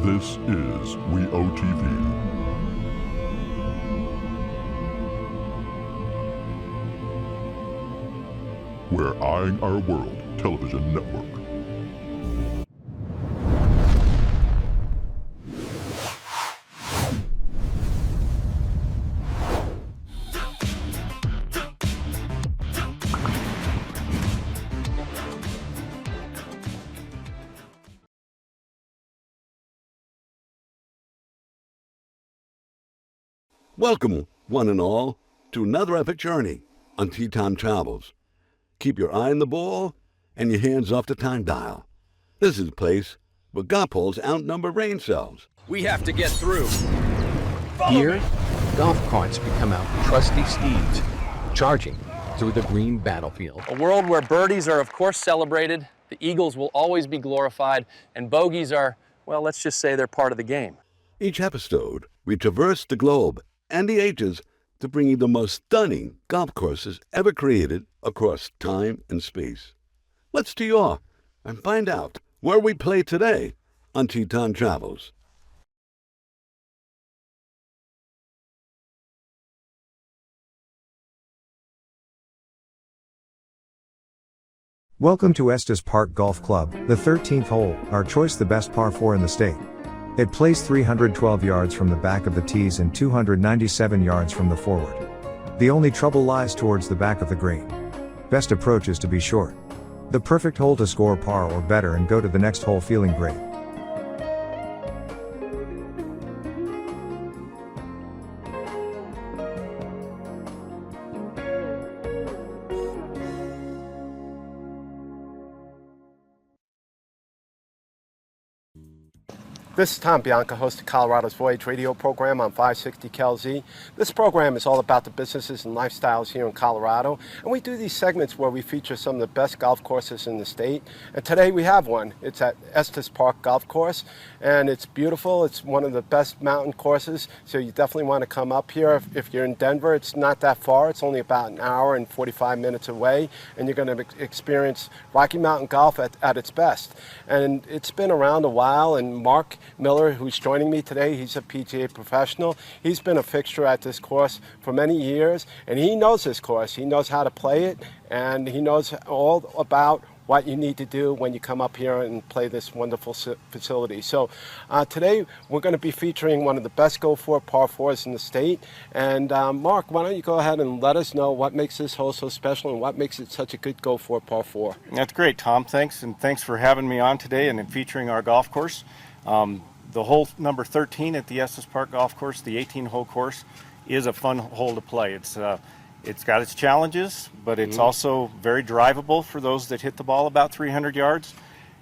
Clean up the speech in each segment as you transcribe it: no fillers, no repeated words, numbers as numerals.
This is WeOTV. We're Eyeing Our World Television Network. Welcome, one and all, to another epic journey on Tea Time Travels. Keep your eye on the ball and your hands off the time dial. This is a place where golf holes outnumber rain cells. We have to get through. Here, golf carts become our trusty steeds, charging through the green battlefield. A world where birdies are, of course, celebrated, the eagles will always be glorified, and bogeys are, well, let's just say they're part of the game. Each episode, we traverse the globe and the ages to bring you the most stunning golf courses ever created across time and space. Let's tee off and find out where we play today on Tea Time Travels. Welcome to Estes Park Golf Club, the 13th hole, our choice the best par 4 in the state. It plays 312 yards from the back of the tees and 297 yards from the forward. The only trouble lies towards the back of the green. Best approach is to be short. The perfect hole to score par or better and go to the next hole feeling great. This is Tom Bianca, host of Colorado's Voyage radio program on 560 KLZ. This program is all about the businesses and lifestyles here in Colorado, and we do these segments where we feature some of the best golf courses in the state. And today we have one. It's at Estes Park Golf Course, and it's beautiful. It's one of the best mountain courses, so you definitely want to come up here. If you're in Denver, it's not that far. It's only about an hour and 45 minutes away, and you're going to experience Rocky Mountain golf at its best. And it's been around a while, and Mark Miller, who's joining me today, he's a PGA professional. He's been a fixture at this course for many years, and he knows this course. He knows how to play it, and he knows all about what you need to do when you come up here and play this wonderful facility. So today we're going to be featuring one of the best Go For par 4s in the state. And Mark, why don't you go ahead and let us know what makes this hole so special and what makes it such a good Go For par 4? That's great, Tom. Thanks, and thanks for having me on today and featuring our golf course. The hole number 13 at the Estes Park Golf Course, the 18-hole course, is a fun hole to play. It's got its challenges, but it's also very drivable for those that hit the ball about 300 yards.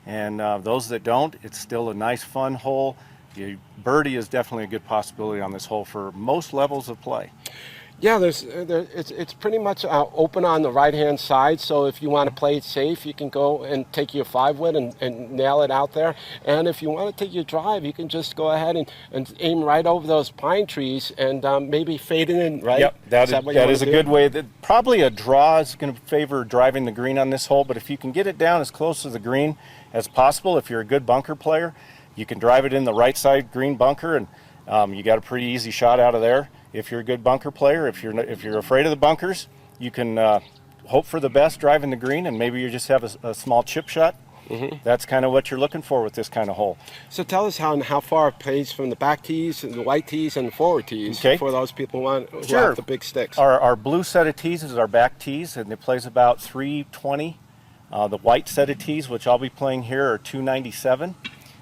And those that don't, it's still a nice, fun hole. Birdie is definitely a good possibility on this hole for most levels of play. Yeah, it's pretty much open on the right-hand side, so if you want to play it safe, you can go and take your 5-wood and nail it out there. And if you want to take your drive, you can just go ahead and aim right over those pine trees and maybe fade it in, right? Yep, that is a good way. Probably a draw is going to favor driving the green on this hole, but if you can get it down as close to the green as possible, if you're a good bunker player, you can drive it in the right side green bunker, and you got a pretty easy shot out of there. If you're a good bunker player, if you're afraid of the bunkers, you can hope for the best driving the green, and maybe you just have a small chip shot. That's kind of what you're looking for with this kind of hole. So tell us how far it plays from the back tees, and the white tees, and the forward tees for those people who have the big sticks. Our blue set of tees is our back tees, and it plays about 320. The white set of tees, which I'll be playing here, are 297,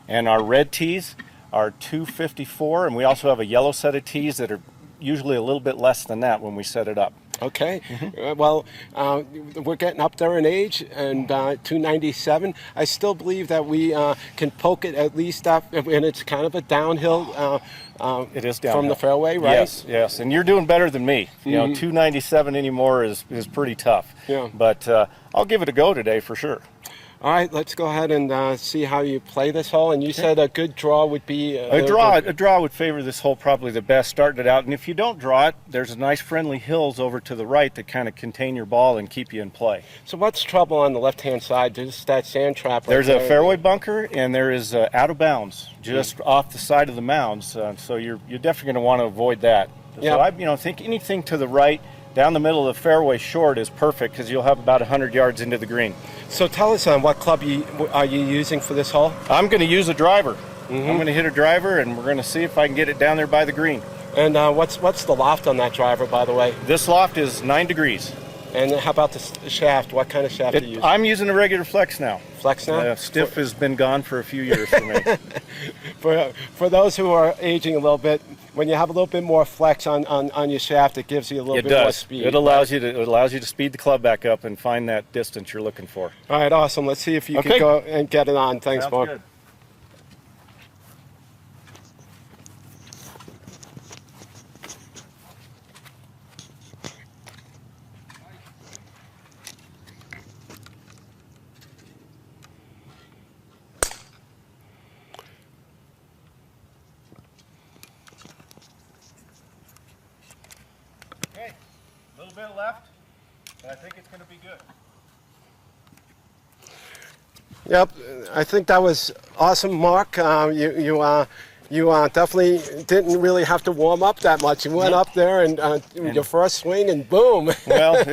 and our red tees are 254, and we also have a yellow set of tees that are usually a little bit less than that when we set it up. Okay. Well, we're getting up there in age, and 297. I still believe that we can poke it at least up, and it's kind of a downhill. It is downhill from the fairway, right? Yes, and you're doing better than me. You know, 297 anymore is pretty tough. Yeah. But I'll give it a go today for sure. All right, let's go ahead and see how you play this hole. And you said a good draw would be A draw would favor this hole probably the best, starting it out. And if you don't draw it, there's nice friendly hills over to the right that kind of contain your ball and keep you in play. So what's trouble on the left-hand side? There's that sand trap. Right There's there. a fairway bunker, and there is out of bounds just off the side of the mounds. So you're definitely going to want to avoid that. Yeah. So I think anything to the right, down the middle of the fairway short is perfect because you'll have about 100 yards into the green. So tell us what club are you using for this hole? I'm going to use a driver. I'm going to hit a driver, and we're going to see if I can get it down there by the green. And what's the loft on that driver, by the way? This loft is 9 degrees. And how about the shaft? What kind of shaft are you using? I'm using a regular flex now. Flex now? Stiff has been gone for a few years for me. For those who are aging a little bit, when you have a little bit more flex on your shaft, it gives you a little bit more speed. It allows you to speed the club back up and find that distance you're looking for. All right, awesome. Let's see if you can go and get it on. Thanks, Sounds Mark. good. Okay, a little bit left, and I think it's going to be good. Yep, I think that was awesome, Mark. You definitely didn't really have to warm up that much. You went up there and your first swing, and boom. Well,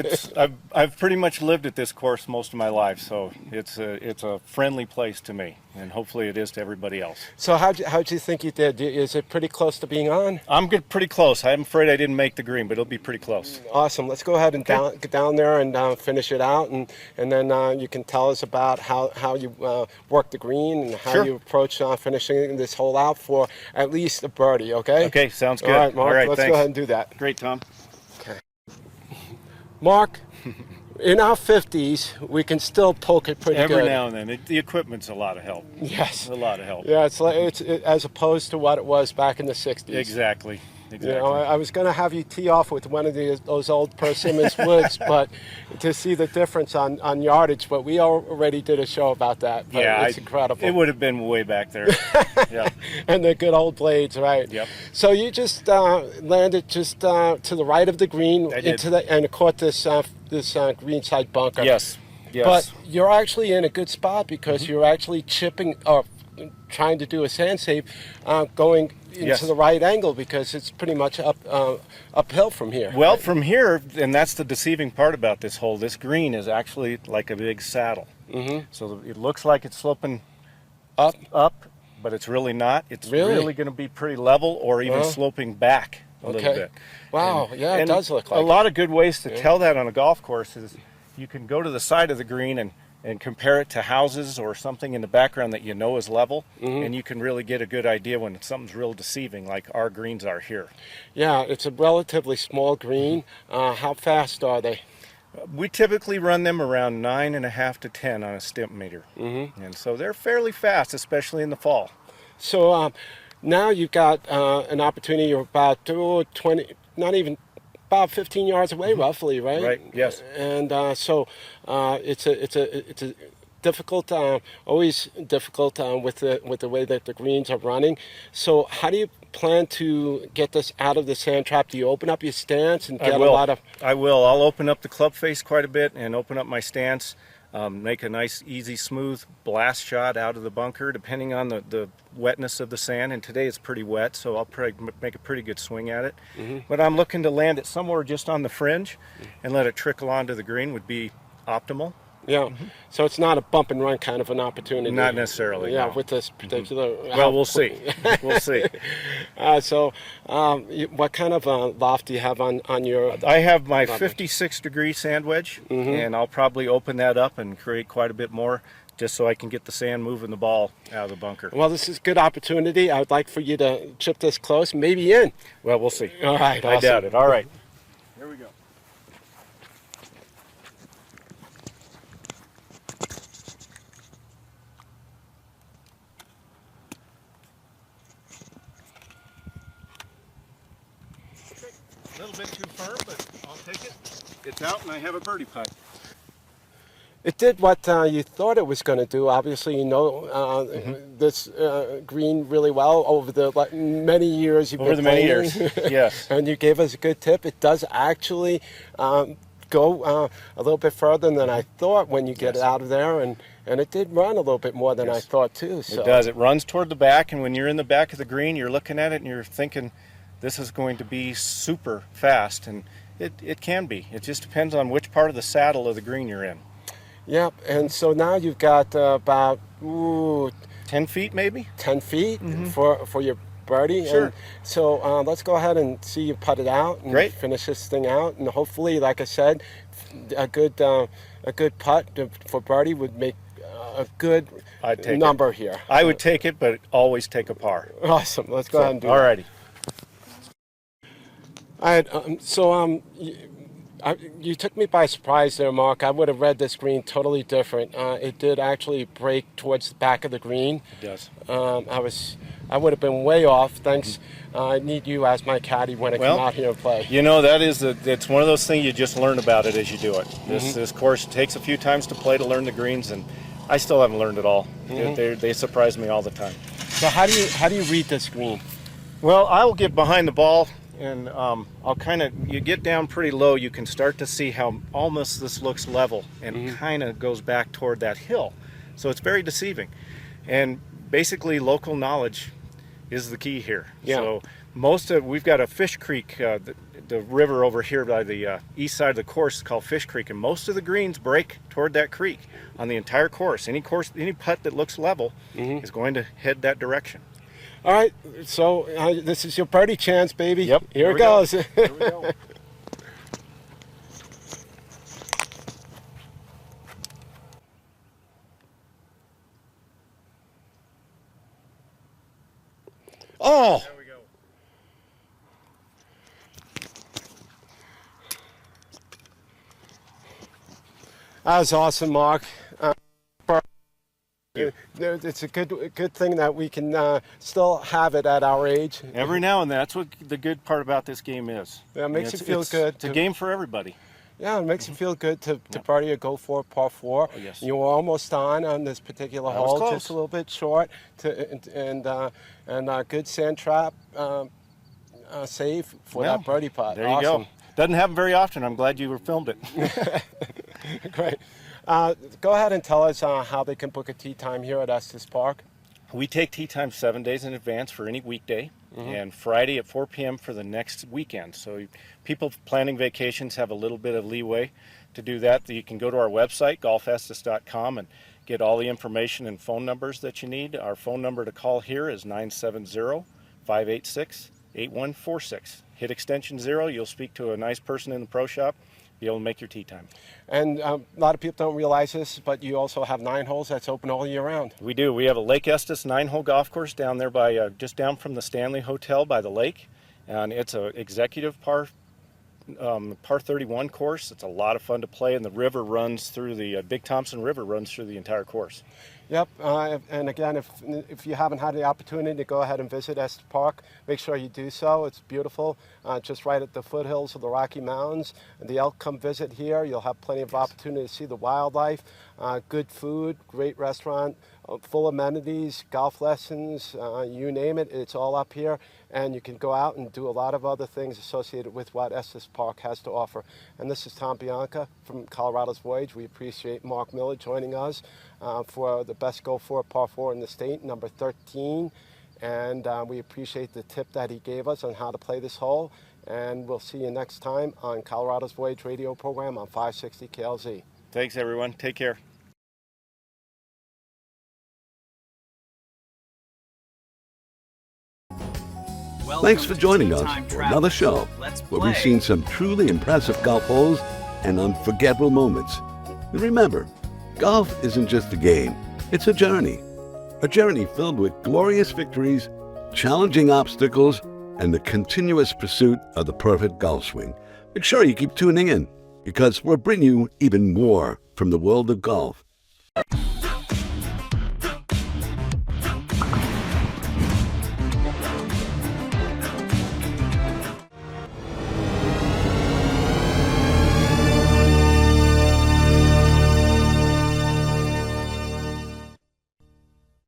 I've pretty much lived at this course most of my life, so it's a friendly place to me, and hopefully it is to everybody else. So how'd you think you did? Is it pretty close to being on? I'm good, pretty close. I'm afraid I didn't make the green, but it'll be pretty close. Awesome. Let's go ahead and get down there and finish it out, and then you can tell us about how you work the green and how you approach finishing this hole out for at least a birdie. Okay. Okay, sounds good. All right, Mark. All right, let's thanks. go ahead and do that. Great, Tom. Okay. Mark, in our 50s, we can still poke it pretty good. Every now and then, the equipment's a lot of help. Yes. A lot of help. Yeah, it's as opposed to what it was back in the 60s. Exactly. Exactly. You know, I was going to have you tee off with one of those old Persimmons woods, but to see the difference on yardage. But we already did a show about that. But Yeah, it's incredible. It would have been way back there. Yeah. And the good old blades, right? Yep. So you just landed just to the right of the green and caught this green side bunker. Yes. Yes. But you're actually in a good spot because you're actually chipping or trying to do a sand save going into the right angle because it's pretty much uphill from here. Well, right? from here, and that's the deceiving part about this hole, this green is actually like a big saddle. So it looks like it's sloping up, but it's really not. It's really going to be pretty level or even sloping back a little bit. Wow, it does look like a lot of good ways to tell that on a golf course is you can go to the side of the green and compare it to houses or something in the background that you know is level, and you can really get a good idea when something's real deceiving, like our greens are here. Yeah, it's a relatively small green. How fast are they? We typically run them around 9.5 to 10 on a stimp meter, and so they're fairly fast, especially in the fall. So now you've got an opportunity. You're about 20, not even about 15 yards away, roughly, right? Right. Yes. And so it's a difficult, always difficult with the way that the greens are running. So how do you plan to get this out of the sand trap? Do you open up your stance and get a lot of? I will. I'll open up the club face quite a bit and open up my stance. Make a nice, easy, smooth blast shot out of the bunker, depending on the wetness of the sand. And today it's pretty wet, so I'll probably make a pretty good swing at it. But I'm looking to land it somewhere just on the fringe and let it trickle onto the green would be optimal. Yeah, so it's not a bump and run kind of an opportunity. Not necessarily. Yeah, no. with this particular. Well, we'll see. We'll see. So, what kind of loft do you have on your? I have my 56-degree sand wedge, and I'll probably open that up and create quite a bit more, just so I can get the sand moving the ball out of the bunker. Well, this is a good opportunity. I would like for you to chip this close, maybe in. Well, we'll see. All right. I doubt it. All right. Here we go. A little bit too firm, but I'll take it. It's out, and I have a birdie putt. It did what you thought it was going to do. Obviously, you know this green really well over the many years you've been many playing. years, yes. And you gave us a good tip. It does actually go a little bit further than I thought when you get it out of there, and it did run a little bit more than I thought too. So. It does. It runs toward the back, and when you're in the back of the green, you're looking at it and you're thinking, this is going to be super fast, and it can be. It just depends on which part of the saddle of the green you're in. Yep, and so now you've got about 10 feet maybe? 10 feet for your birdie. Sure. And so let's go ahead and see you putt it out and Great. finish this thing out. And hopefully, like I said, a good putt for birdie would make a good number here. I would take it, but always take a par. Awesome. Let's go ahead and do All righty. All right. You took me by surprise there, Mark. I would have read this green totally different. It did actually break towards the back of the green. It does. I would have been way off. Thanks. I need you as my caddy when I come out here and play. You know, it's one of those things you just learn about it as you do it. This course takes a few times to play to learn the greens, and I still haven't learned it all. They surprise me all the time. So how do you read this green? Well, I will get behind the ball, and you get down pretty low, you can start to see how almost this looks level and kind of goes back toward that hill. So it's very deceiving. And basically local knowledge is the key here. Yeah. So we've got a Fish Creek, the river over here by the east side of the course is called Fish Creek, and most of the greens break toward that creek on the entire course. Any putt that looks level is going to head that direction. All right, so this is your birdie chance, baby. Yep. Here it goes. Here we go. Oh! There we go. That was awesome, Mark. It's a good thing that we can still have it at our age. Every now and then, that's what the good part about this game is. Yeah, it makes you feel good. It's a game for everybody. Yeah, it makes you feel good to birdie or go for par 4. Oh, yes. You were almost on this particular That was hole, close. just a little bit short, and good sand trap save for that birdie putt. There you awesome. go. Doesn't happen very often. I'm glad you filmed it. Great. Go ahead and tell us how they can book a tee time here at Estes Park. We take tee time 7 days in advance for any weekday, and Friday at 4 p.m. for the next weekend. So people planning vacations have a little bit of leeway to do that. You can go to our website, golfestes.com, and get all the information and phone numbers that you need. Our phone number to call here is 970-586-8146. Hit extension 0. You'll speak to a nice person in the pro shop, be able to make your tee time. And a lot of people don't realize this, but you also have 9 holes that's open all year round. We do. We have a Lake Estes 9-hole golf course down there by just down from the Stanley Hotel by the lake, and it's an executive par 31 course. It's a lot of fun to play, and the river runs through the Big Thompson River runs through the entire course. Yep, and again, if you haven't had the opportunity to go ahead and visit Estes Park, make sure you do so. It's beautiful, just right at the foothills of the Rocky Mountains. The elk come visit here. You'll have plenty of opportunity to see the wildlife, good food, great restaurant, full amenities, golf lessons, you name it, it's all up here. And you can go out and do a lot of other things associated with what Estes Park has to offer. And this is Tom Bianca from Colorado's Voyage. We appreciate Mark Miller joining us for the best go for par 4 in the state, number 13. And we appreciate the tip that he gave us on how to play this hole. And we'll see you next time on Colorado's Voyage radio program on 560 KLZ. Thanks, everyone. Take care. Thanks for joining us for another show where we've seen some truly impressive golf holes and unforgettable moments. And remember, golf isn't just a game, it's a journey filled with glorious victories, challenging obstacles, and the continuous pursuit of the perfect golf swing. Make sure you keep tuning in, because we'll bring you even more from the world of golf.